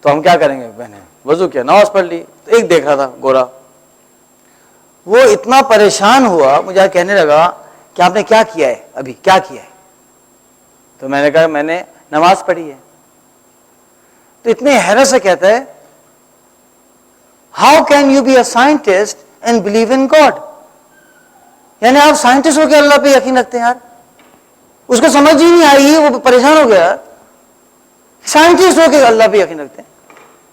تو ہم کیا کریں گے؟ میں نے وضو کیا، نماز پڑھ لی، تو ایک دیکھ رہا تھا گورا، وہ اتنا پریشان ہوا، مجھے کہنے لگا کہ آپ نے کیا کیا ہے ابھی، کیا کیا ہے؟ تو میں نے کہا میں نے نماز پڑھی ہے. تو اتنے حیرت سے کہتا ہے how can you be a scientist and believe in God? یعنی آپ سائنٹسٹ ہو کے اللہ پہ یقین رکھتے ہیں؟ یار اس کو سمجھ ہی نہیں آئی، وہ پریشان ہو گیا، سائنٹسٹ ہو کے اللہ پہ یقین رکھتے ہیں؟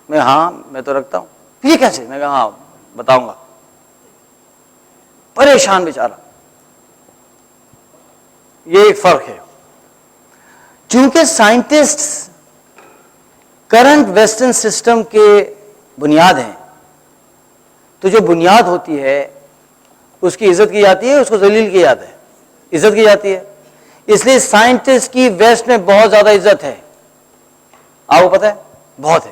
میں ہاں میں تو رکھتا ہوں. یہ کیسے؟ میں کہا ہاں بتاؤں گا. پریشان بیچارہ. یہ ایک فرق ہے. چونکہ سائنٹسٹ کرنٹ ویسٹرن سسٹم کے بنیاد ہیں، تو جو بنیاد ہوتی ہے اس کی عزت کی جاتی ہے، اس کو ذلیل کیا جاتا ہے، عزت کی جاتی ہے. اس لیے سائنٹسٹ کی ویسٹ میں بہت زیادہ عزت ہے. آپ کو پتہ ہے؟ بہت ہے.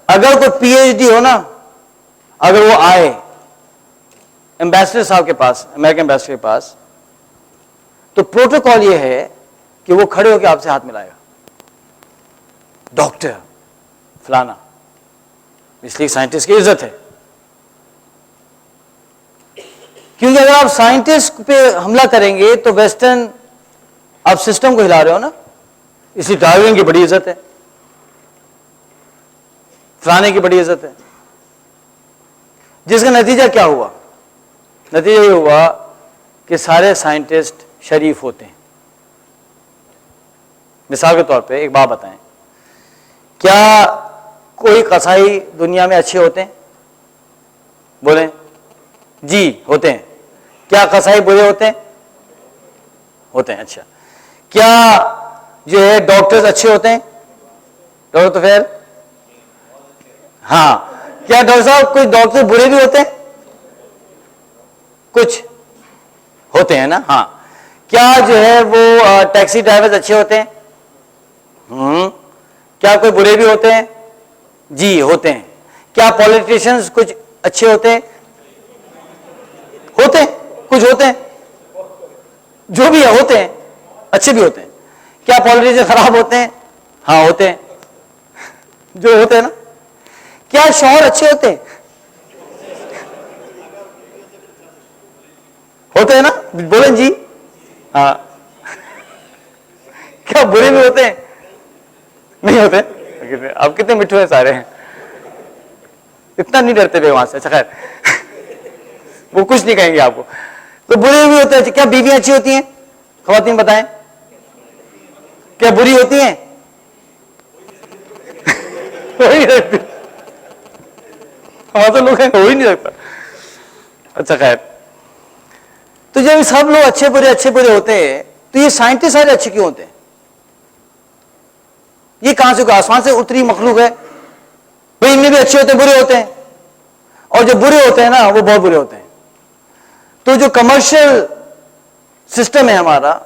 اگر کوئی پی ایچ ڈی ہو نا، اگر وہ آئے ایمبیسڈر صاحب کے پاس، امریکن ایمبیسڈر کے پاس، تو پروٹوکال یہ ہے کہ وہ کھڑے ہو کے آپ سے ہاتھ ملائے گا، ڈاکٹر فلانا. اس لیے سائنٹسٹ کی عزت ہے. کیونکہ اگر آپ سائنٹسٹ پہ حملہ کریں گے تو ویسٹرن آپ سسٹم کو ہلا رہے ہو نا. اس لیے ڈاروین کی بڑی عزت ہے، فلانے کی بڑی عزت ہے. جس کا نتیجہ کیا ہوا؟ نتیجہ یہ ہوا کہ سارے سائنٹسٹ شریف ہوتے ہیں. مثال کے طور پہ ایک بات بتائیں، کیا کوئی قصائی دنیا میں اچھے ہوتے ہیں؟ بولیں جی ہوتے ہیں. کیا قصائی برے ہوتے ہیں؟ ہوتے ہیں. اچھا، کیا جو ہے ڈاکٹرز اچھے ہوتے ہیں؟ ڈاکٹر تو خیر ہاں. کیا ڈاکٹر صاحب کوئی ڈاکٹر برے بھی ہوتے ہیں؟ کچھ ہوتے ہیں نا. ہاں. کیا جو ہے وہ ٹیکسی ڈرائیورز اچھے ہوتے ہیں؟ کیا کوئی برے بھی ہوتے ہیں؟ جی ہوتے ہیں. کیا پولیٹیشنز کچھ اچھے ہوتے ہیں؟ ہوتے ہیں. کچھ ہوتے ہیں، جو بھی ہے ہوتے ہیں، اچھے بھی ہوتے ہیں. کیا پولیٹیشن خراب ہوتے ہیں؟ ہاں ہوتے ہیں، جو ہوتے ہیں نا. کیا شوہر اچھے ہوتے ہیں؟ ہوتے ہیں نا. بولیں جی. ہاں. کیا برے بھی ہوتے ہیں؟ نہیں ہوتے. اب کتنے مٹھو ہیں سارے ہیں، اتنا نہیں ڈرتے بے وہاں سے. اچھا خیر، وہ کچھ نہیں کہیں گے آپ کو. تو برے بھی ہوتے ہیں. کیا بیویاں اچھی ہوتی ہیں؟ خواتین بتائیں. کیا بری ہوتی ہیں؟ ہاں تو لوگ ہو ہی نہیں سکتا. اچھا خیر، تو جب سب لوگ اچھے برے ہوتے ہیں تو یہ سائنٹسٹ سارے اچھے کیوں ہوتے ہیں؟ یہ کہاں سے کوئی آسمان سے اتری مخلوق ہے؟ بھائی ان میں بھی اچھے ہوتے ہیں برے ہوتے ہیں، اور جو برے ہوتے ہیں نا وہ بہت برے ہوتے ہیں. تو جو کمرشل سسٹم ہے ہمارا،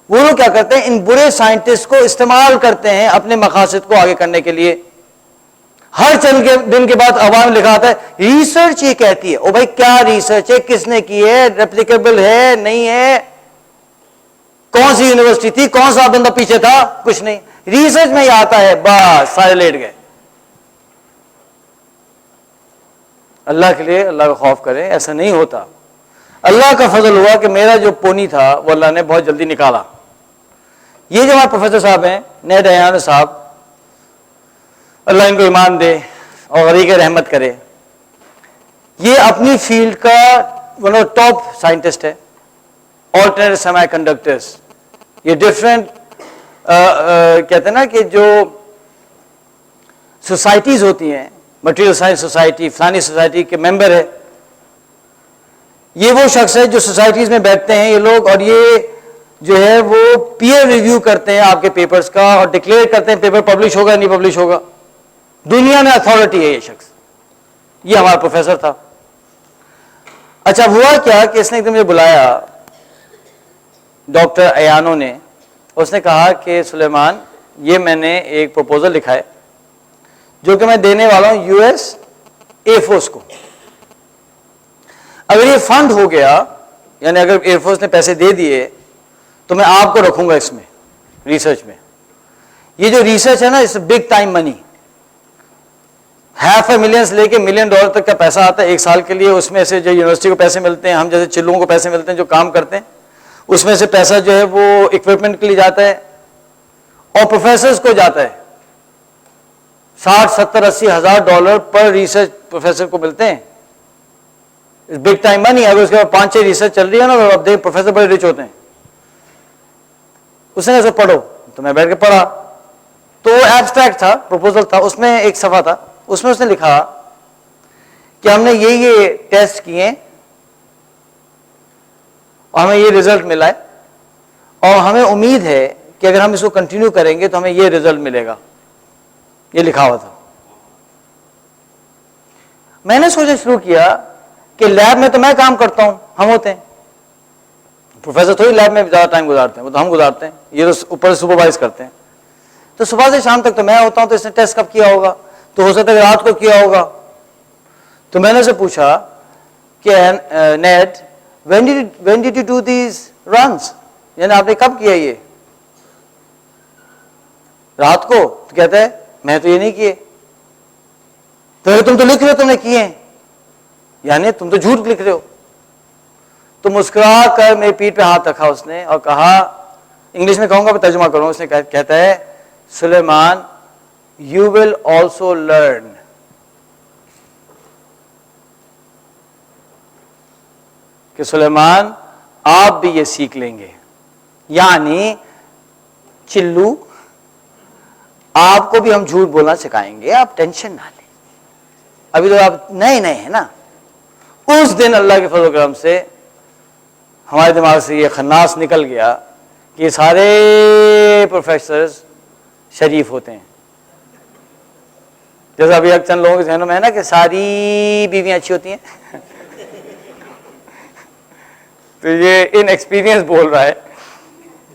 وہ لوگ کیا کرتے ہیں؟ ان برے سائنٹسٹ کو استعمال کرتے ہیں اپنے مقاصد کو آگے کرنے کے لیے. ہر چند دن کے بعد عوام لکھا آتا ہے ریسرچ یہ کہتی ہے. او بھائی کیا ریسرچ ہے؟ کس نے کی ہے؟ ریپلیکیبل ہے نہیں ہے؟ کون سی یونیورسٹی تھی؟ کون سا بندہ پیچھے تھا؟ کچھ نہیں. ریسرچ میں یہ آتا ہے، بس سارے لیٹ گئے. اللہ کے لیے اللہ کا خوف کریں، ایسا نہیں ہوتا. اللہ کا فضل ہوا کہ میرا جو پونی تھا وہ اللہ نے بہت جلدی نکالا. یہ جو ہمارے پروفیسر صاحب ہیں نیڈ ایان صاحب، اللہ ان کو ایمان دے اور غریق رحمت کرے، یہ اپنی فیلڈ کا ون آف ٹاپ سائنٹسٹ ہے. آلٹرنیٹ سیمی کنڈکٹرز، یہ ڈفرینٹ کہتے ہیں نا کہ جو سوسائٹیز ہوتی ہیں، مٹیریل سائنس سوسائٹی، فلانی سوسائٹی کے ممبر ہے. یہ وہ شخص ہے جو سوسائٹیز میں بیٹھتے ہیں یہ لوگ، اور یہ جو ہے وہ پیئر ریویو کرتے ہیں آپ کے پیپرز کا اور ڈکلیئر کرتے ہیں پیپر پبلش ہوگا نہیں پبلش ہوگا. دنیا میں اتھارٹی ہے یہ شخص. یہ ہمارا پروفیسر تھا. اچھا ہوا کیا کہ اس نے ایک دن مجھے بلایا ڈاکٹر ایانو نے. اس نے کہا کہ سلیمان یہ میں نے ایک پروپوزل لکھا ہے جو کہ میں دینے والا ہوں یو ایس ایئر فورس کو. اگر یہ فنڈ ہو گیا، یعنی اگر ایئر فورس نے پیسے دے دیے، تو میں آپ کو رکھوں گا اس میں ریسرچ میں. یہ جو ریسرچ ہے نا اس بگ ٹائم منی. $500,000 لے کے $1 ملین تک کا پیسہ آتا ہے ایک سال کے لیے. اس میں سے جو یونیورسٹی کو پیسے ملتے ہیں, ہم جیسے چلوں کو پیسے ملتے ہیں جو کام کرتے ہیں, اس میں سے پیسہ جو ہے وہ اکوپمنٹ کے لیے جاتا ہے, اور پروفیسرز کو جاتا ہے. $60,000-80,000 پر ریسرچ پروفیسر کو ملتے ہیں. Big time money. اگر اس کے بعد 5-6 ریسرچ چل رہی ہے نا, تو اب دیکھ پروفیسر بڑے ریچ ہوتے ہیں. اس نے ایسے پڑھو, تو میں بیٹھ کے پڑھا. تو ایبسٹریکٹ تھا, پروپوزل تھا, اس میں ایک صفحہ تھا, اس میں اس نے لکھا کہ ہم نے یہ ٹیسٹ کیے اور ہمیں یہ رزلٹ ملا ہے, اور ہمیں امید ہے کہ اگر ہم اس کو کنٹینیو کریں گے تو ہمیں یہ رزلٹ ملے گا. یہ لکھا ہوا تھا. میں نے سوچنا شروع کیا کہ لیب میں تو میں کام کرتا ہوں, ہم ہوتے ہیں, پروفیسر تھوڑی لیب میں زیادہ ٹائم گزارتے ہیں, وہ تو ہم گزارتے ہیں, یہ تو اوپر سپروائز کرتے ہیں. تو صبح سے شام تک تو میں ہوتا ہوں, تو اس نے ٹیسٹ کب کیا ہوگا؟ تو ہو سکتا ہے رات کو کیا ہوگا. تو میں نے اسے پوچھا کہ net when did you do these runs, یعنی آپ نے کب کیا یہ؟ رات کو. تو کہتا ہے میں تو یہ نہیں کیے. تو تم تو لکھ رہے ہو تم نے کیے ہیں, یعنی تم تو جھوٹ لکھ رہے ہو. تو مسکرا کر میری پیٹھ پہ ہاتھ رکھا اس نے اور کہا, انگلش میں کہوں گا ترجمہ کروں. اس نے کہتا ہے, سلیمان you will also learn. کہ سلیمان آپ بھی یہ سیکھ لیں گے. یعنی چلو آپ کو بھی ہم جھوٹ بولنا سکھائیں گے, آپ ٹینشن نہ لیں, ابھی تو آپ نئے ہیں نا. اس دن اللہ کے فضل و کرم سے ہمارے دماغ سے یہ خناس نکل گیا کہ یہ سارے پروفیسرز شریف ہوتے ہیں. جیسا ابھی چند لوگوں کے ذہنوں میں ہے نا کہ ساری بیویاں اچھی ہوتی ہیں. تو یہ ان ایکسپیرینس بول رہا ہے,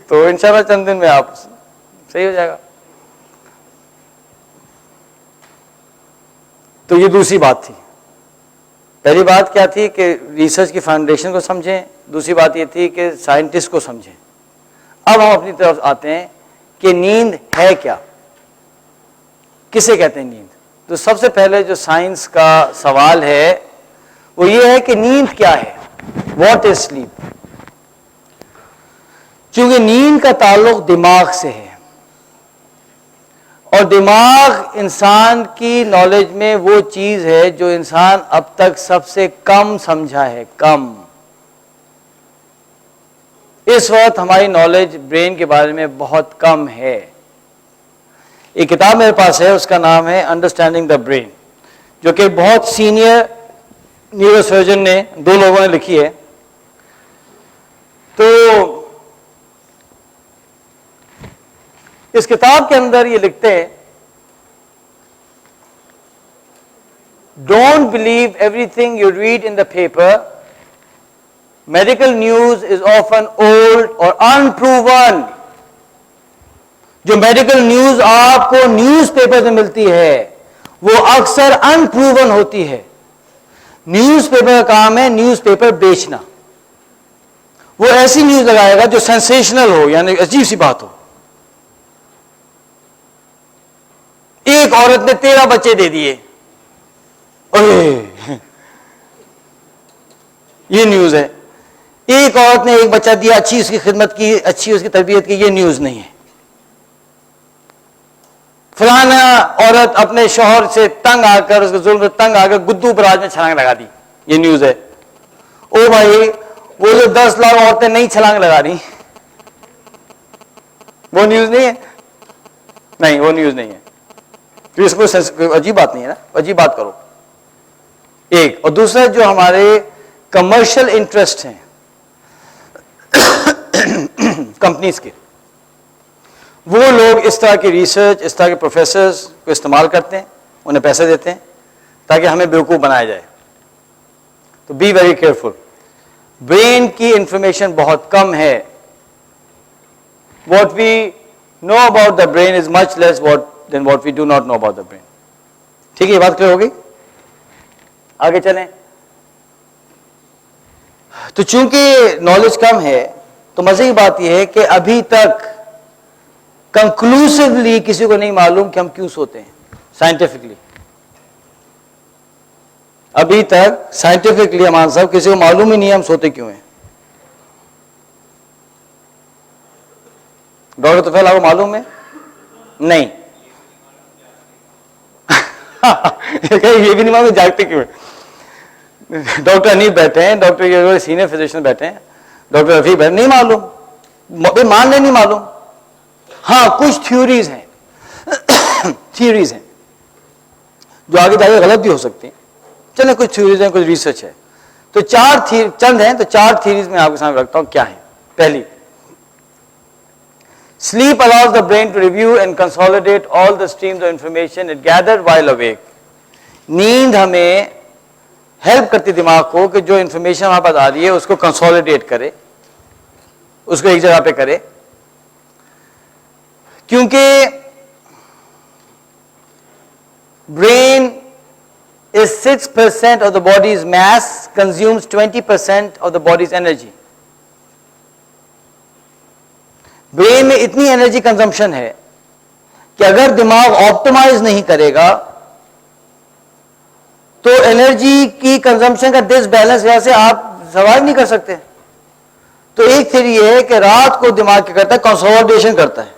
تو انشاءاللہ چند دن میں آپ صحیح ہو جائے گا. تو یہ دوسری بات تھی. پہلی بات کیا تھی کہ ریسرچ کی فاؤنڈیشن کو سمجھیں, دوسری بات یہ تھی کہ سائنٹسٹ کو سمجھیں. اب ہم اپنی طرف آتے ہیں کہ نیند ہے کیا, کسے کہتے ہیں نیند. تو سب سے پہلے جو سائنس کا سوال ہے وہ یہ ہے کہ نیند کیا ہے, واٹ از سلیپ. چونکہ نیند کا تعلق دماغ سے ہے, اور دماغ انسان کی نالج میں وہ چیز ہے جو انسان اب تک سب سے کم سمجھا ہے, کم. اس وقت ہماری نالج برین کے بارے میں بہت کم ہے. ایک کتاب میرے پاس ہے, اس کا نام ہے انڈرسٹینڈنگ دا برین, جو کہ بہت سینئر نیورو سرجن نے, 2 لوگوں نے لکھی ہے. تو اس کتاب کے اندر یہ لکھتے ہیں, don't believe every thing you read in the paper, medical news is often old اور انپروون. جو میڈیکل نیوز آپ کو نیوز پیپر میں ملتی ہے وہ اکثر انپروون ہوتی ہے. نیوز پیپر کا کام ہے نیوز پیپر بیچنا. وہ ایسی نیوز لگائے گا جو سینسیشنل ہو, یعنی عجیب سی بات ہو. ایک عورت نے 13 بچے دے دیے, یہ نیوز ہے. ایک عورت نے 1 بچہ دیا, اچھی اس کی خدمت کی, اچھی اس کی تربیت کی, یہ نیوز نہیں ہے. فلانا عورت اپنے شوہر سے تنگ آ کر, اس کے ظلم سے تنگ آ کر گدو براج میں چھلانگ لگا دی, یہ نیوز ہے. او بھائی, وہ جو 10 لاکھ عورتیں نہیں چھلانگ لگا رہی, وہ نیوز نہیں ہے. نہیں, وہ نیوز نہیں ہے. تو اس کو عجیب بات نہیں ہے نا, عجیب بات کرو. ایک. اور دوسرا جو ہمارے کمرشل انٹرسٹ ہیں کمپنیز کے, وہ لوگ اس طرح کی ریسرچ, اس طرح کے پروفیسرز کو استعمال کرتے ہیں, انہیں پیسے دیتے ہیں تاکہ ہمیں بیوقوف بنایا جائے. تو بی ویری کیئرفل. برین کی انفارمیشن بہت کم ہے. What we know about the brain is much less than what we do not know about the brain. ٹھیک ہے, یہ بات کلیئر ہو گئی. آگے چلیں. تو چونکہ نالج کم ہے تو مزے کی بات یہ ہے کہ ابھی تک کنکلوسively کسی کو نہیں معلوم کہ ہم کیوں سوتے ہیں سائنٹیفکلی. ابھی تک سائنٹیفکلی امان صاحب کسی کو معلوم ہی نہیں ہے ہم سوتے کیوں ہیں. ڈاکٹر طفیل آپ کو معلوم ہے؟ نہیں. یہ بھی نہیں معلوم جاگتے کیوں ہیں. ڈاکٹر انیب بیٹھے ہیں, ڈاکٹر سینئر فزیشین بیٹھے ہیں, ڈاکٹر رفیع بیٹھے, نہیں معلوم, مان لیں نہیں معلوم. ہاں کچھ تھیوریز ہیں تھیوریز ہیں جو آگے جا کے غلط بھی ہو سکتی ہیں. چلیں کچھ تھیوریز ہیں, کچھ ریسرچ ہے. تو چند ہیں, تو 4 تھیوریز میں آپ کے سامنے رکھتا ہوں. کیا ہے؟ پہلی, sleep allows the brain to review and consolidate all the streams of information it gathered while awake. نیند ہمیں ہیلپ کرتی دماغ کو کہ جو انفارمیشن ہمارے پاس آ رہی ہے اس کو کنسولیڈیٹ کرے, اس کو ایک جگہ پہ کرے. کیونکہ brain is 6% of the body's mass, consumes 20% of the body's energy. Brain میں اتنی انرجی کنزمپشن ہے کہ اگر دماغ آپٹمائز نہیں کرے گا تو انرجی کی کنزمپشن کا ڈس بیلنس یہاں سے آپ سروائیو نہیں کر سکتے. تو ایک تھیوری یہ ہے کہ رات کو دماغ کیا کرتا ہے, کنسولیڈیشن کرتا ہے,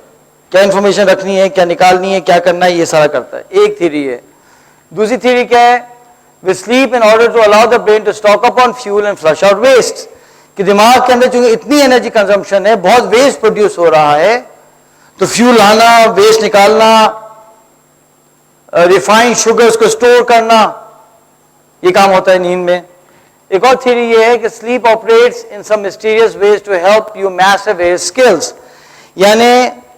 کیا انفارمیشن رکھنی ہے, کیا نکالنی ہے, کیا کرنا ہے, یہ سارا کرتا ہے. ایک تھیوری ہے. دوسری تھیوری کیا ہے؟ we sleep in order to allow the brain to stock up on fuel and flush out waste. کہ دماغ کے اندر چونکہ اتنی انرجی کنزمپشن ہے, بہت ویسٹ پروڈیوس ہو رہا ہے, تو فیول لانا, ویسٹ نکالنا, ریفائنڈ شوگرز کو اسٹور کرنا, یہ کام ہوتا ہے نیند میں. ایک اور تھیوری یہ ہے کہ sleep operates in some mysterious ways to help you master various skills. یعنی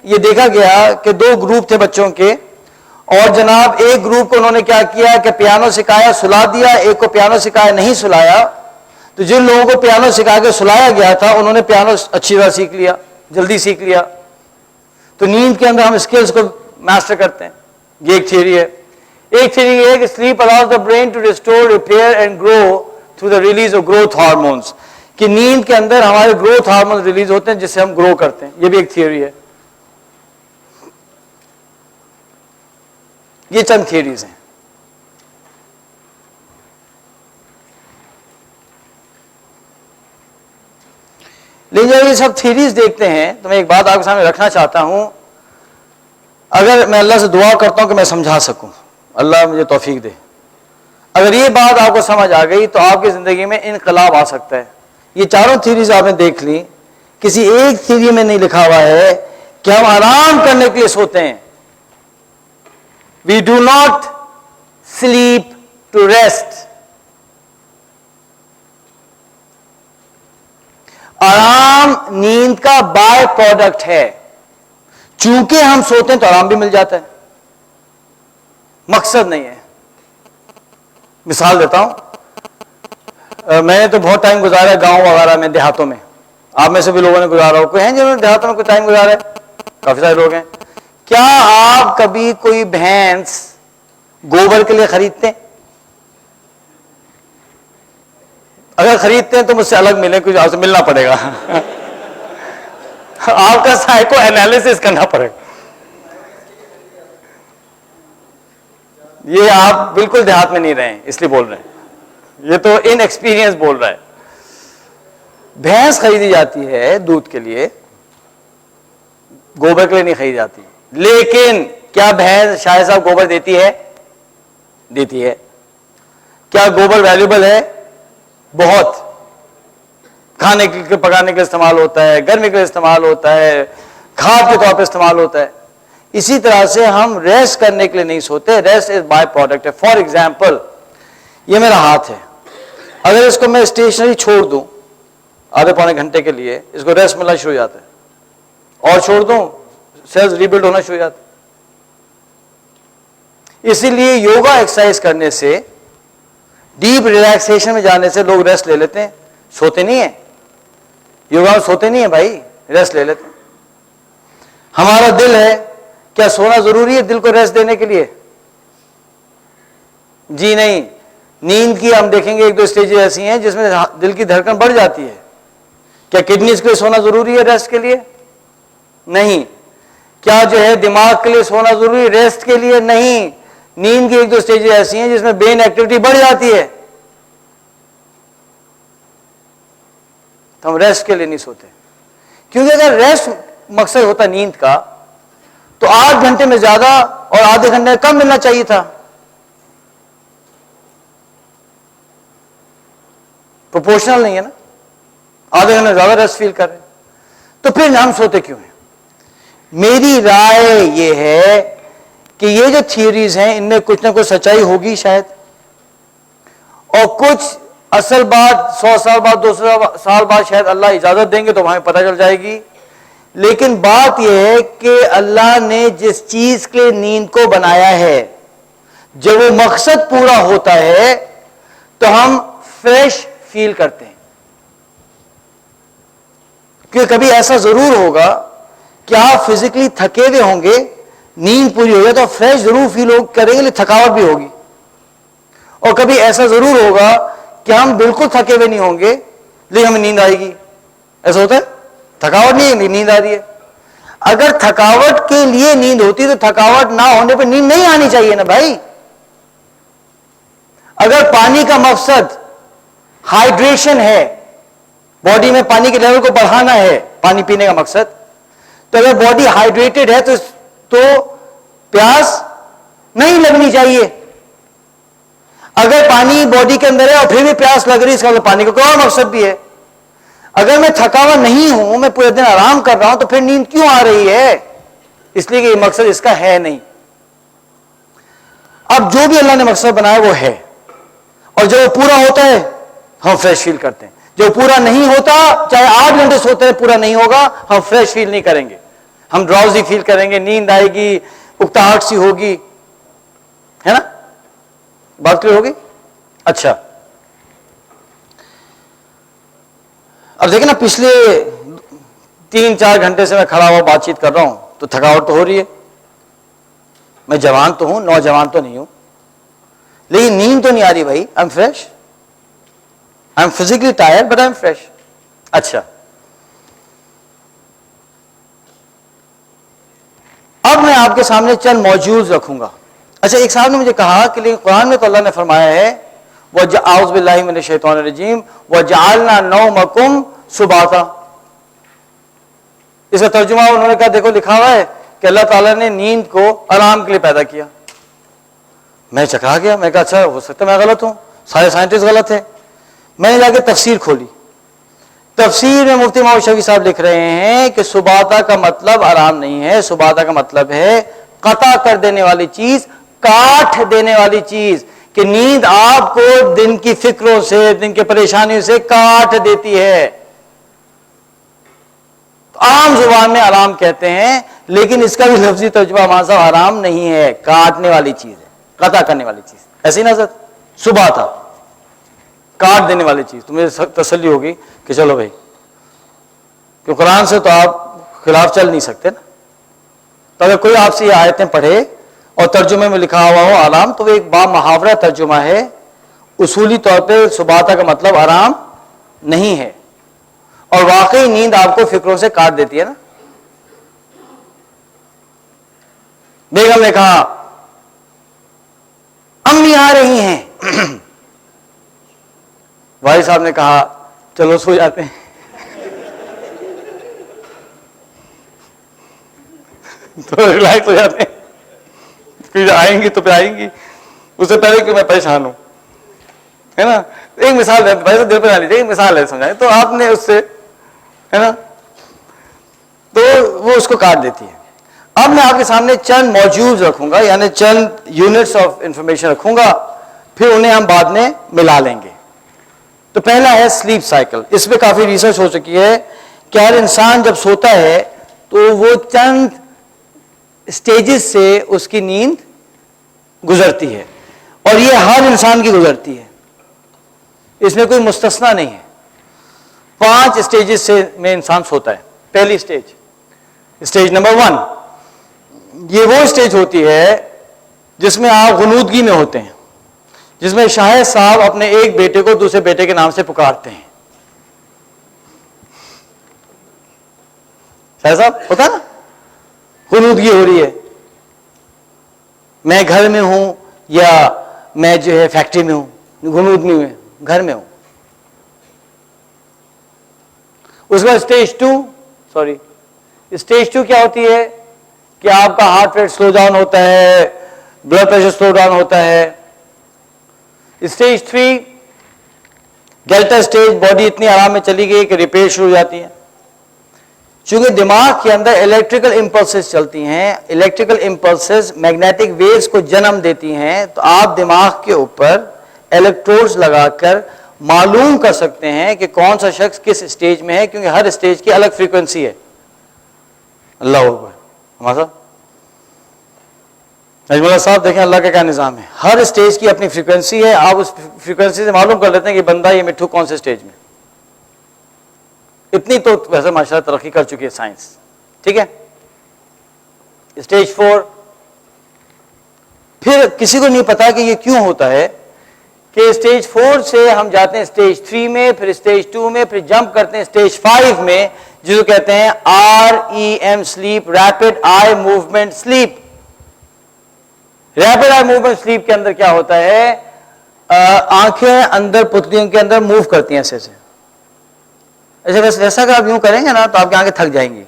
یہ دیکھا گیا کہ 2 گروپ تھے بچوں کے, اور جناب ایک گروپ کو انہوں نے کیا کیا کہ پیانو سکھایا, سلا دیا, ایک کو پیانو سکھایا نہیں سلایا. تو جن لوگوں کو پیانو سکھا کے سلایا گیا تھا انہوں نے پیانو اچھی طرح سیکھ لیا, جلدی سیکھ لیا. تو نیند کے اندر ہم اسکلز کو ماسٹر کرتے ہیں. یہ ایک تھیوری ہے. ایک تھیوری یہ ہے کہ sleep allows the brain to restore, repair and grow through the release of growth hormones. کہ نیند کے اندر ہمارے گروتھ ہارمون ریلیز ہوتے ہیں جس سے ہم گرو کرتے ہیں. یہ بھی ایک تھیوری ہے. یہ چند تھیوریز ہیں. لیکن جب یہ سب تھیوریز دیکھتے ہیں تو میں ایک بات آپ کے سامنے رکھنا چاہتا ہوں. اگر میں اللہ سے دعا کرتا ہوں کہ میں سمجھا سکوں, اللہ مجھے توفیق دے, اگر یہ بات آپ کو سمجھ آ گئی تو آپ کی زندگی میں انقلاب آ سکتا ہے. یہ چاروں تھیوریز آپ نے دیکھ لی, کسی ایک تھیوری میں نہیں لکھا ہوا ہے کہ ہم آرام کرنے کے لیے سوتے ہیں. We do not sleep to rest. آرام نیند کا بائی پروڈکٹ ہے. چونکہ ہم سوتے ہیں تو آرام بھی مل جاتا ہے, مقصد نہیں ہے. مثال دیتا ہوں, میں نے تو بہت ٹائم گزارا ہے گاؤں وغیرہ میں, دیہاتوں میں. آپ میں سے بھی لوگوں نے گزارا ہو, کوئی ہیں جنہوں نے دیہاتوں میں کوئی ٹائم گزارا ہے؟ کافی سارے لوگ ہیں. کیا آپ کبھی کوئی بھینس گوبر کے لیے خریدتے ہیں؟ اگر خریدتے ہیں تو مجھ سے الگ ملیں, کچھ آپ سے ملنا پڑے گا. آپ کا سائیکو انالیسس کرنا پڑے گا. یہ آپ بالکل دیہات میں نہیں رہے ہیں اس لیے بول رہے ہیں, یہ تو ان ایکسپیرینس بول رہا ہے. بھینس خریدی جاتی ہے دودھ کے لیے, گوبر کے لیے نہیں خریدی جاتی. لیکن کیا بھینس شاہد صاحب گوبر دیتی ہے؟ دیتی ہے. کیا گوبر ویلیوبل ہے؟ بہت. کھانے کے پکانے کے استعمال ہوتا ہے, گرمی کے استعمال ہوتا ہے, کھاد کے طور پہ استعمال ہوتا ہے. اسی طرح سے ہم ریسٹ کرنے کے لیے نہیں سوتے, ریسٹ از بائی پروڈکٹ ہے. فار ایگزامپل, یہ میرا ہاتھ ہے, اگر اس کو میں اسٹیشنری چھوڑ دوں آدھے پونے گھنٹے کے لیے, اس کو ریسٹ ملنا شروع ہو جاتا ہے, اور چھوڑ دوں سیلز ریبلڈ ہونا شروع ہو جاتا ہے. اسی لیے یوگا ایکسرسائز کرنے سے, ڈیپ ریلیکسیشن میں جانے سے لوگ ریسٹ لے لیتے ہیں, سوتے نہیں ہیں. یوگا میں سوتے نہیں ہیں بھائی, ریسٹ لے لیتے ہیں. ہمارا دل ہے, کیا سونا ضروری ہے دل کو ریسٹ دینے کے لیے؟ جی نہیں. نیند کی ہم دیکھیں گے 1-2 اسٹیجز ایسی ہیں جس میں دل کی دھڑکن بڑھ جاتی ہے. کیا کڈنیز کے لیے سونا ضروری ہے ریسٹ کے لیے؟ نہیں. کیا جو ہے دماغ کے لیے سونا ضروری؟ ریسٹ کے لیے نہیں. نیند کی ایک دو سٹیجز ایسی ہیں جس میں برین ایکٹیویٹی بڑھ جاتی ہے، تو ہم ریسٹ کے لیے نہیں سوتے. کیونکہ اگر ریسٹ مقصد ہوتا نیند کا تو 8 گھنٹے میں زیادہ اور آدھے گھنٹے میں کم ملنا چاہیے تھا. پروپورشنل نہیں ہے نا، آدھے گھنٹے زیادہ ریسٹ فیل کر رہے ہیں. تو پھر ہم سوتے کیوں ہیں؟ میری رائے یہ ہے کہ یہ جو تھیوریز ہیں ان میں کچھ نہ کچھ سچائی ہوگی شاید، اور کچھ اصل بات 100 سال بعد 200 سال بعد شاید اللہ اجازت دیں گے تو ہمیں پتہ چل جائے گی. لیکن بات یہ ہے کہ اللہ نے جس چیز کے نیند کو بنایا ہے جب وہ مقصد پورا ہوتا ہے تو ہم فریش فیل کرتے ہیں. کیونکہ کبھی ایسا ضرور ہوگا کہ آپ فزیکلی تھکے ہوئے ہوں گے، نیند پوری ہو جائے تو فریش ضرور فیل کریں گے، لیکن تھکاوٹ بھی ہوگی. اور کبھی ایسا ضرور ہوگا کہ ہم بالکل تھکے ہوئے نہیں ہوں گے لیکن ہمیں نیند آئے گی. ایسا ہوتا ہے؟ تھکاوٹ نہیں ہے، نیند آ رہی ہے. اگر تھکاوٹ کے لیے نیند ہوتی تو تھکاوٹ نہ ہونے پہ نیند نہیں آنی چاہیے نا بھائی. اگر پانی کا مقصد ہائیڈریشن ہے، باڈی میں پانی کے لیول کو بڑھانا ہے، پانی پینے کا مقصد، تو اگر باڈی ہائیڈریٹڈ ہے تو پیاس نہیں لگنی چاہیے. اگر پانی باڈی کے اندر ہے اور پھر بھی پیاس لگ رہی ہے، اس کا مطلب پانی کا کوئی اور مقصد بھی ہے. اگر میں تھکا ہوا نہیں ہوں، میں پورے دن آرام کر رہا ہوں، تو پھر نیند کیوں آ رہی ہے؟ اس لیے کہ یہ مقصد اس کا ہے نہیں. اب جو بھی اللہ نے مقصد بنایا وہ ہے، اور جب وہ پورا ہوتا ہے ہم فریش فیل کرتے ہیں. جو پورا نہیں ہوتا، چاہے 8 گھنٹے سوتے ہیں، پورا نہیں ہوگا، ہم فریش فیل نہیں کریں گے، ہم ڈراؤزی فیل کریں گے، نیند آئے گی، اکتاہٹ سی ہوگی. ہے نا؟ بات کلیئر ہوگی؟ اچھا، اب دیکھیں نا، پچھلے 3-4 گھنٹے سے میں کھڑا ہوا بات چیت کر رہا ہوں تو تھکاوٹ تو ہو رہی ہے. میں جوان تو ہوں، نوجوان تو نہیں ہوں، لیکن نیند تو نہیں آ رہی بھائی. I am fresh, I am physically tired but I am fresh. اچھا، اب میں آپ کے سامنے چند موضوع رکھوں گا. اچھا، ایک صاحب نے مجھے کہا کہ لیکن قرآن میں تو اللہ نے فرمایا ہے اعوذ باللہ من الشیطان الرجیم وجعلنا نومکم سباتا. اس کا ترجمہ انہوں نے کہا دیکھو لکھا ہوا ہے کہ اللہ تعالیٰ نے نیند کو آرام کے لیے پیدا کیا. میں چکرا گیا، میں کہا اچھا ہو سکتا ہے میں غلط ہوں، سارے سائنٹسٹ غلط ہیں. میں نے جا کے تفسیر کھولی. تفسیر میں مفتی محمد شفیع صاحب لکھ رہے ہیں کہ سباتا کا مطلب آرام نہیں ہے، سباتا کا مطلب ہے قطع کر دینے والی چیز، کاٹ دینے والی چیز، کہ نیند آپ کو دن کی فکروں سے، دن کی پریشانیوں سے کاٹ دیتی ہے. عام زبان میں آرام کہتے ہیں، لیکن اس کا بھی لفظی ترجمہ ہمارا صاحب آرام نہیں ہے، کاٹنے والی چیز ہے، قطع کرنے والی چیز. ایسی نظر سباتا کاٹ دینے والی چیز. تمہیں تسلی ہوگی کہ چلو بھائی، کہ قرآن سے تو آپ خلاف چل نہیں سکتے نا. تو اگر کوئی آپ سے یہ آیتیں پڑھے اور ترجمے میں لکھا ہوا ہو آرام، تو وہ ایک با محاورہ ترجمہ ہے. اصولی طور پہ سباتا کا مطلب آرام نہیں ہے، اور واقعی نیند آپ کو فکروں سے کاٹ دیتی ہے نا. بیگم نے کہا امی آ رہی ہیں، بھائی صاحب نے کہا چلو سو جاتے ہیں. تو ریلیکس ہو جاتے ہیں، پھر آئیں گی تو پھر آئیں گی، اس سے پہلے کہ میں پریشان ہوں. ہے نا؟ ایک مثال ہے بھائی، دل پہ نہ لیجیے، ایک مثال ہے سمجھائیں تو آپ نے اس سے، ہے نا، تو وہ اس کو کاٹ دیتی ہے. اب میں آپ کے سامنے چند موضوع رکھوں گا، یعنی چند یونٹس آف انفارمیشن رکھوں گا، پھر انہیں ہم بعد میں ملا لیں گے. تو پہلا ہے سلیپ سائیکل. اس پہ کافی ریسرچ ہو چکی ہے کہ ہر انسان جب سوتا ہے تو وہ چند سٹیجز سے اس کی نیند گزرتی ہے، اور یہ ہر انسان کی گزرتی ہے، اس میں کوئی مستثنا نہیں ہے. 5 سٹیجز سے میں انسان سوتا ہے. پہلی سٹیج نمبر 1، یہ وہ سٹیج ہوتی ہے جس میں آپ غنودگی میں ہوتے ہیں، جس میں شاہد صاحب اپنے ایک بیٹے کو دوسرے بیٹے کے نام سے پکارتے ہیں. شاہد صاحب ہوتا نا، غنودگی ہو رہی ہے، میں گھر میں ہوں یا میں جو ہے فیکٹری میں ہوں، غنود نہیں ہوئے، گھر میں ہوں. اس کے بعد اسٹیج ٹو کیا ہوتی ہے کہ آپ کا ہارٹ ریٹ سلو ڈاؤن ہوتا ہے، بلڈ پریشر سلو ڈاؤن ہوتا ہے. اسٹیج 3 ڈیلٹا اسٹیج، باڈی اتنی آرام میں چلی گئی کہ ریپیئر شروع ہو جاتی ہے. چونکہ دماغ کے اندر الیکٹریکل امپلسز چلتی ہیں، الیکٹریکل امپلسز میگنیٹک ویوز کو جنم دیتی ہیں، تو آپ دماغ کے اوپر الیکٹروڈز لگا کر معلوم کر سکتے ہیں کہ کون سا شخص کس اسٹیج میں ہے، کیونکہ ہر اسٹیج کی الگ فریکوینسی ہے. اللہ اکبر. ہمارا صاحب نجم اللہ صاحب دیکھیں اللہ کا کیا نظام ہے، ہر اسٹیج کی اپنی فریکوینسی ہے، آپ اس فریکوینسی سے معلوم کر لیتے ہیں کہ بندہ یہ مٹھو کون سے اسٹیج میں. اتنی تو ویسے ماشاءاللہ ترقی کر چکی ہے سائنس. ٹھیک ہے. اسٹیج 4 پھر کسی کو نہیں پتا کہ یہ کیوں ہوتا ہے کہ اسٹیج 4 سے ہم جاتے ہیں اسٹیج 3 میں، پھر اسٹیج 2 میں، پھر جمپ کرتے ہیں اسٹیج 5 میں، جس کو کہتے ہیں REM slip, rapid eye movement sleep. Rapid eye movement sleep کے اندر کیا ہوتا ہے، آنکھیں اندر پتلیوں کے اندر موو کرتی ہیں ایسے سے. ایسے ویسا اگر آپ یوں کریں گے نا تو آپ کی آنکھیں تھک جائیں گی،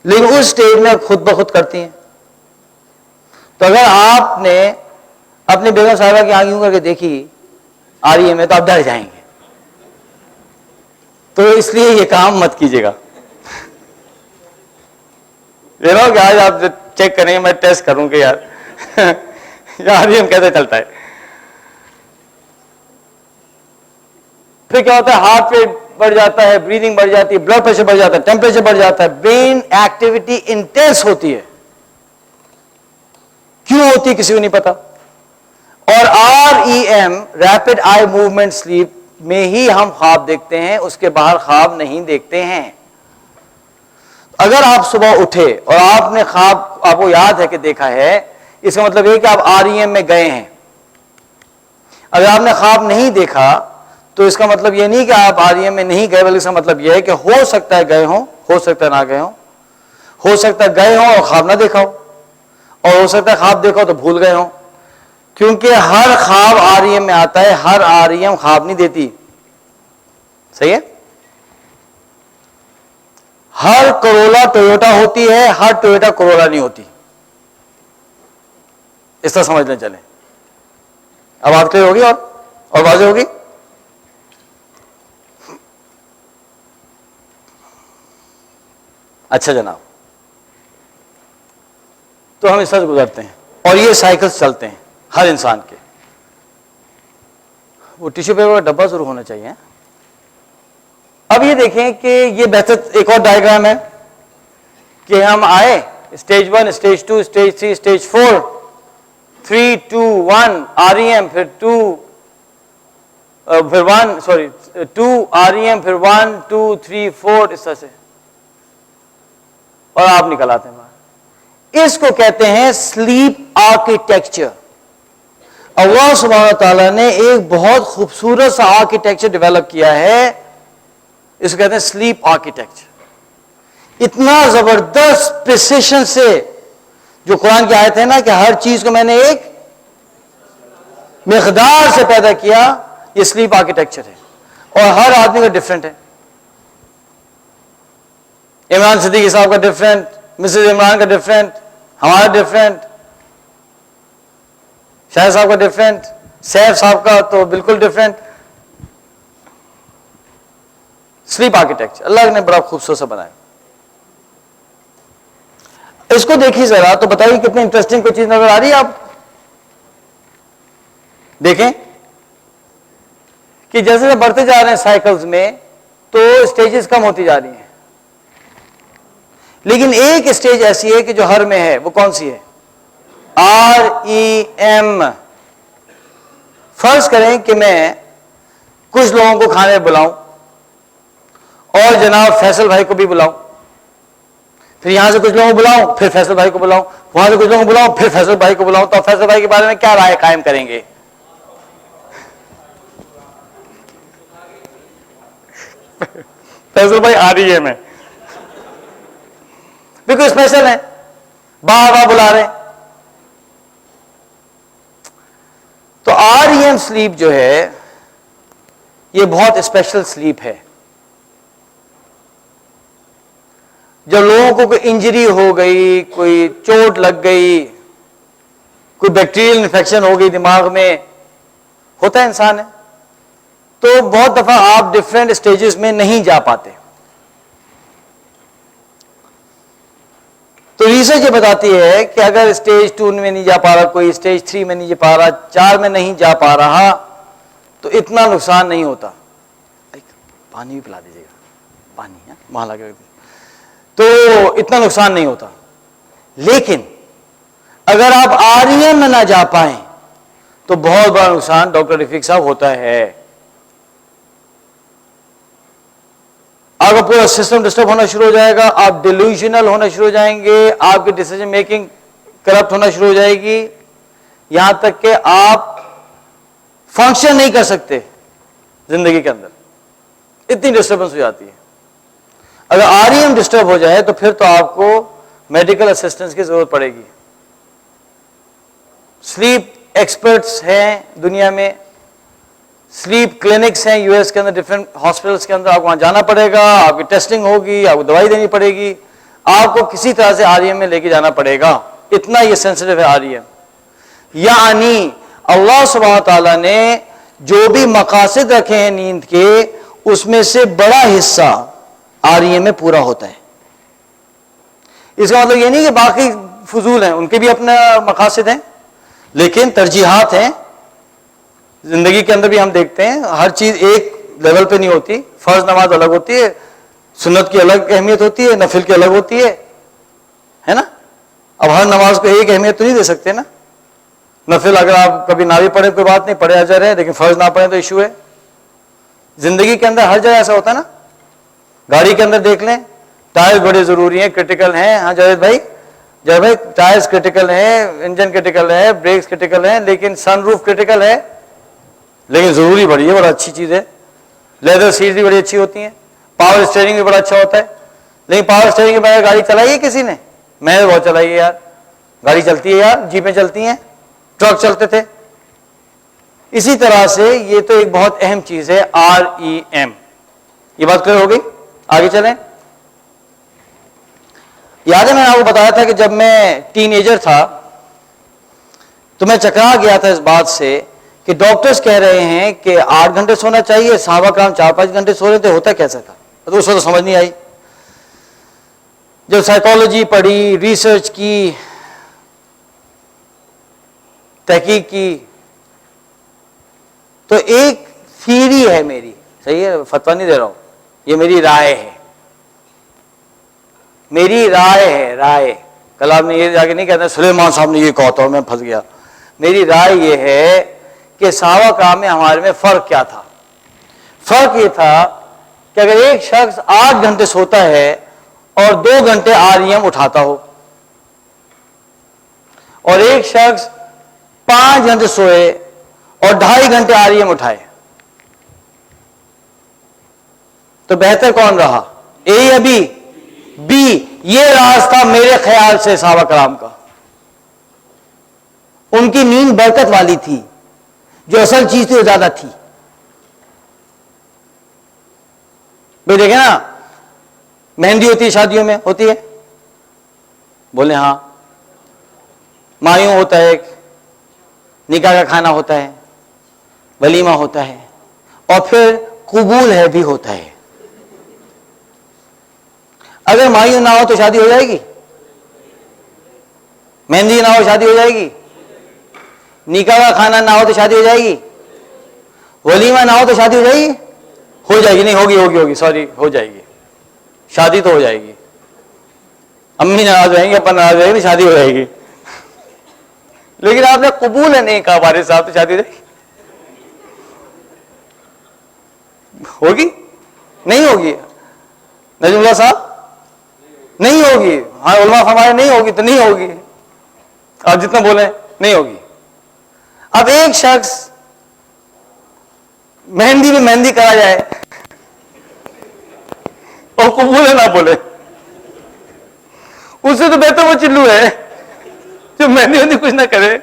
لیکن اس اسٹیج میں خود بخود کرتی ہیں. تو اگر آپ نے اپنے بیگم صاحبہ کی آنکھ یوں کر کے دیکھی REM میں تو آپ ڈر جائیں گے. تو اس لیے یہ کام مت کیجیے گا. یہ کہ آج آپ چیک کریں گے، میں ٹیسٹ کروں کہ یار REM کیسے چلتا ہے. پھر کیا ہوتا ہے، ہارٹ ریٹ بڑھ جاتا ہے، بریدنگ بڑھ جاتی ہے، بلڈ پریشر بڑھ جاتا ہے، ٹیمپریچر بڑھ جاتا ہے، برین ایکٹیویٹی انٹینس ہوتی ہے. کیوں ہوتی ہے کسی کو نہیں پتا. اور REM rapid eye movement sleep میں ہی ہم خواب دیکھتے ہیں، اس کے باہر خواب نہیں دیکھتے ہیں. اگر آپ صبح اٹھے اور آپ نے خواب آپ کو یاد ہے کہ دیکھا ہے، اس کا مطلب یہ کہ آپ REM میں گئے ہیں. اگر آپ نے خواب نہیں دیکھا تو اس کا مطلب یہ نہیں کہ آپ REM میں نہیں گئے، بلکہ اس کا مطلب یہ ہے کہ ہو سکتا ہے گئے ہوں، ہو سکتا ہے نہ گئے ہوں، ہو سکتا ہے گئے ہوں اور خواب نہ دیکھا ہو، اور ہو سکتا ہے خواب دیکھا ہو تو بھول گئے ہوں. کیونکہ ہر خواب REM میں آتا ہے، ہر REM خواب نہیں دیتی. صحیح ہے. ہر کرولا ٹویوٹا ہوتی ہے، ہر ٹویوٹا کرولا نہیں ہوتی. اس طرح سمجھنے چلیں. اب بات کلیئر ہوگی اور واضح ہوگی. اچھا جناب، تو ہم اس طرح سے گزرتے ہیں اور یہ سائیکلز چلتے ہیں ہر انسان کے. وہ ٹیشو پیپر کا ڈبہ ضرور ہونا چاہیے. اب یہ دیکھیں کہ یہ بہتر ایک اور ڈائیگرام ہے کہ ہم آئے stage 1، stage 2، stage 3، stage 4، 3 2 1 REM، پھر 2 پھر 1 سوری 2 REM، پھر 1 2 3 4 اس طرح سے، اور آپ نکل آتے ہیں باہر. اس کو کہتے ہیں سلیپ آرکیٹیکچر. اللہ سبحانہ و تعالیٰ نے ایک بہت خوبصورت سا آرکیٹیکچر ڈیولپ کیا ہے، اس کو کہتے ہیں سلیپ آرکیٹیکچر. اتنا زبردست پریسیشن سے، جو قرآن کی آیت ہے نا کہ ہر چیز کو میں نے ایک مقدار سے پیدا کیا، یہ سلیپ آرکیٹیکچر ہے. اور ہر آدمی کا ڈفرینٹ ہے. عمران صدیقی صاحب کا ڈفرینٹ، مسز عمران کا ڈفرینٹ، ہمارا ڈفرینٹ، شاہد صاحب کا ڈفرینٹ، سیف صاحب کا تو بالکل ڈفرینٹ. سلیپ آرکیٹیکچر اللہ نے بڑا خوبصورت سا بنایا. اس کو دیکھیے ذرا تو بتائیے کتنی انٹرسٹنگ کوئی چیز نظر آ رہی ہے. آپ دیکھیں کہ جیسے بڑھتے جا رہے ہیں سائیکلز میں تو اسٹیجز کم ہوتی جا رہی ہیں، لیکن ایک اسٹیج ایسی ہے کہ جو ہر میں ہے. وہ کون سی ہے؟ REM. فرض کریں کہ میں کچھ لوگوں کو کھانے بلاؤں اور جناب فیصل بھائی کو بھی بلاؤں، پھر یہاں سے کچھ لوگوں کو بلاؤں، پھر فیصل بھائی کو بلاؤں، وہاں سے کچھ لوگوں کو بلاؤں، پھر فیصل بھائی کو بلاؤں. تو آپ فیصل بھائی کے بارے میں کیا رائے قائم کریں گے؟ فیصل بھائی REM ہے، بالکل اسپیشل ہے. بار بار بلا رہے ہیں. تو REM سلیپ جو ہے یہ بہت اسپیشل سلیپ ہے. جب لوگوں کو کوئی انجری ہو گئی, کوئی چوٹ لگ گئی, کوئی بیکٹیریل انفیکشن ہو گئی دماغ میں, ہوتا ہے انسان ہے, تو بہت دفعہ آپ ڈفرینٹ اسٹیجز میں نہیں جا پاتے. تو ریسرچ یہ بتاتی ہے کہ اگر اسٹیج 2 میں نہیں جا پا رہا کوئی, اسٹیج 3 میں نہیں جا پا رہا, 4 میں نہیں جا پا رہا, تو اتنا نقصان نہیں ہوتا. پانی بھی پلا دیجیے گا, پانی وہاں لگے, تو اتنا نقصان نہیں ہوتا. لیکن اگر آپ REM میں نہ جا پائیں تو بہت بڑا نقصان ڈاکٹر رفیق صاحب ہوتا ہے. آپ کا پورا سسٹم ڈسٹرب ہونا شروع ہو جائے گا, آپ ڈیلوژنل ہونا شروع ہو جائیں گے, آپ کی ڈیسیجن میکنگ کرپٹ ہونا شروع ہو جائے گی, یہاں تک کہ آپ فنکشن نہیں کر سکتے زندگی کے اندر, اتنی ڈسٹربنس ہو جاتی ہے. اگر REM ڈسٹرب ہو جائے تو پھر تو آپ کو میڈیکل اسسٹنس کی ضرورت پڑے گی. سلیپ ایکسپرٹس ہیں دنیا میں, سلیپ کلینکس ہیں US کے اندر, ڈفرینٹ ہاسپٹلس کے اندر, آپ کو وہاں جانا پڑے گا, آپ کی ٹیسٹنگ ہوگی, آپ کو دوائی دینی پڑے گی, آپ کو کسی طرح سے REM میں لے کے جانا پڑے گا. اتنا یہ سینسٹیو ہے REM. یعنی اللہ سبحانہ تعالیٰ نے جو بھی مقاصد رکھے ہیں نیند کے, اس میں سے بڑا حصہ REM میں پورا ہوتا ہے. اس کا مطلب یہ نہیں کہ باقی فضول ہیں, ان کے بھی اپنا مقاصد ہیں, لیکن ترجیحات ہیں. زندگی کے اندر بھی ہم دیکھتے ہیں ہر چیز ایک لیول پہ نہیں ہوتی. فرض نماز الگ ہوتی ہے, سنت کی الگ اہمیت ہوتی ہے, نفل کی الگ ہوتی ہے نا. اب ہر نماز کو ایک اہمیت تو نہیں دے سکتے نا. نفل اگر آپ کبھی نہ بھی پڑھیں کوئی بات نہیں, پڑھے اجر ہے, لیکن فرض نہ پڑھیں تو ایشو ہے. زندگی کے اندر ہر جگہ ایسا ہوتا ہے نا. گاڑی کے اندر دیکھ لیں, ٹائر بڑے ضروری ہیں, کرٹیکل ہیں. ہاں جاوید بھائی ٹائرز کرٹیکل ہیں, انجن کرٹیکل ہے, بریکس کرٹیکل ہیں, لیکن سن روف کرٹیکل ہے, لیکن ضروری بڑی ہے, بڑا اچھی چیز ہے. لیدر سیٹ بھی بڑی اچھی ہوتی ہیں, پاور اسٹیئرنگ بھی بڑا اچھا ہوتا ہے, لیکن پاور اسٹیئرنگ کے بغیر گاڑی چلائی ہے کسی نے؟ میں نے بہت چلائی ہے یار. گاڑی چلتی ہے یار, جیپیں چلتی ہیں, ٹرک چلتے تھے. اسی طرح سے یہ تو ایک بہت اہم چیز ہے REM. یہ بات کلیئر ہو گئی؟ آگے چلیں. یاد ہے میں نے آپ کو بتایا تھا کہ جب میں ٹین ایجر تھا تو میں چکرا گیا تھا اس بات سے کہ ڈاکٹرز کہہ رہے ہیں کہ 8 گھنٹے سونا چاہیے, صحابہ کرام 4-5 گھنٹے سو رہے تھے, ہوتا کیسا تھا؟ تو اس وقت تو سمجھ نہیں آئی. جب سائیکالوجی پڑھی, ریسرچ کی, تحقیق کی, تو ایک تھیوری ہے میری, صحیح ہے, فتویٰ نہیں دے رہا ہوں, یہ میری رائے ہے, میری رائے ہے, رائے. کل آپ نے یہ جا کے نہیں کہتے سلیمان صاحب نے یہ کہا تھا میں پھنس گیا. میری رائے یہ ہے کہ صحابہ کرام میں ہمارے میں فرق کیا تھا. فرق یہ تھا کہ اگر ایک شخص 8 گھنٹے سوتا ہے اور 2 گھنٹے REM اٹھاتا ہو, اور ایک شخص 5 گھنٹے سوئے اور 2.5 گھنٹے REM اٹھائے, تو بہتر کون رہا, A یا B؟ یہ راز تھا میرے خیال سے صحابہ کرام کا. ان کی نیند برکت والی تھی, جو اصل چیز تھی وہ زیادہ تھی. بھائی دیکھیں نا, مہندی ہوتی ہے شادیوں میں, ہوتی ہے؟ بولے ہاں. مایوں ہوتا ہے, نکاح کا کھانا ہوتا ہے, ولیمہ ہوتا ہے, اور پھر قبول ہے بھی ہوتا ہے. اگر مایوں نہ ہو تو شادی ہو جائے گی؟ مہندی نہ ہو شادی ہو جائے گی؟ نکاح کا کھانا نہ ہو تو شادی ہو جائے گی؟ ولیمہ نہ ہو تو شادی ہو جائے گی؟ ہو جائے گی, نہیں ہوگی, سوری, ہو جائے گی, شادی تو ہو جائے گی. امی ناراض رہیں گے, ابا ناراض رہیں گے, شادی ہو جائے گی. لیکن آپ نے قبول ہے نہیں کہا والد صاحب, تو شادی ہو جائے گی؟ ہوگی؟ نہیں ہوگی. نجم اللہ صاحب نہیں ہوگی. ہاں علماء فرمائے نہیں ہوگی تو نہیں ہوگی, آپ جتنا بولیں نہیں ہوگی. اب ایک شخص مہندی میں مہندی کرا جائے اور قبول ہے نہ بولے, اس سے تو بہتر وہ چلو ہے جو مہندی وہندی کچھ نہ کرے